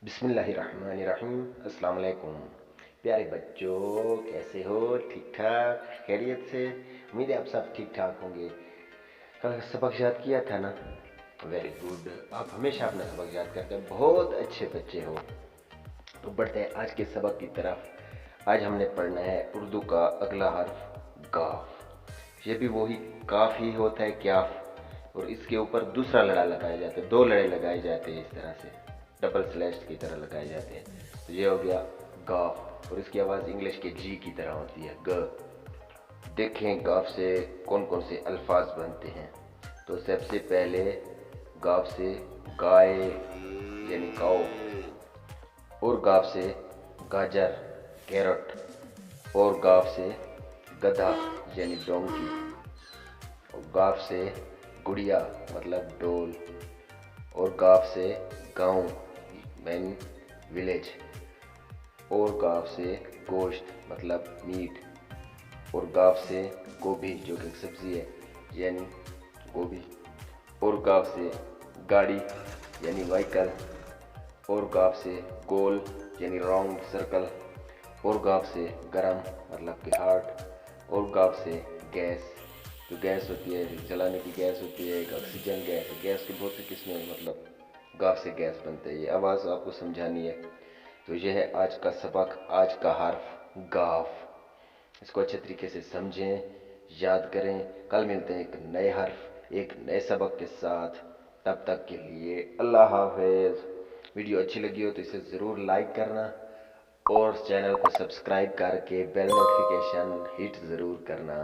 बिस्मिल्लाहिर्रहमानिर्रहीम। अस्सलाम वालेकुम प्यारे बच्चों, कैसे हो? ठीक ठाक, खैरियत से? उम्मीद है आप सब ठीक ठाक होंगे। कल सबक याद किया था ना? Very good. आप हमेशा अपना सबक याद करते हैं, बहुत अच्छे बच्चे हो। तो बढ़ते हैं आज के सबक की तरफ। आज हमने पढ़ना है उर्दू का अगला हर्फ काफ। ये भी वही काफ ही होता है, क्याफ, और इसके ऊपर दूसरा लड़ा लगाया जाता है, दो लड़े लगाए जाते हैं, इस तरह से डबल स्लैश की तरह लगाए जाते हैं। तो ये हो गया गाफ, और इसकी आवाज़ इंग्लिश के जी की तरह होती है, ग। देखें गाफ से कौन कौन से अल्फाज बनते हैं। तो सबसे पहले गाफ से गाय यानी काओ, और गाफ से गाजर कैरट, और गाफ से गधा यानी डोंकी, और गाफ से गुड़िया मतलब डोल, और गाफ से गांव मैन विलेज, और गाफ से गोश्त मतलब मीट, और गाफ से गोभी जो कि सब्जी है यानी गोभी, और गाफ से गाड़ी यानी व्हीकल, और गाफ से गोल यानी राउंड सर्कल, और गाफ से गरम मतलब कि हार्ट, और गाफ से गैस, जो गैस होती है जलाने की गैस होती है, एक ऑक्सीजन गैस है। गैस की बहुत सी किस्में मतलब गाफ से गैस बनते हैं। ये आवाज़ आपको समझानी है। तो यह है आज का सबक, आज का हर्फ गाफ। इसको अच्छे तरीके से समझें, याद करें। कल मिलते हैं एक नए हर्फ एक नए सबक के साथ। तब तक के लिए अल्लाह हाफिज़। वीडियो अच्छी लगी हो तो इसे ज़रूर लाइक करना, और चैनल को सब्सक्राइब करके बेल नोटिफिकेशन हिट ज़रूर करना।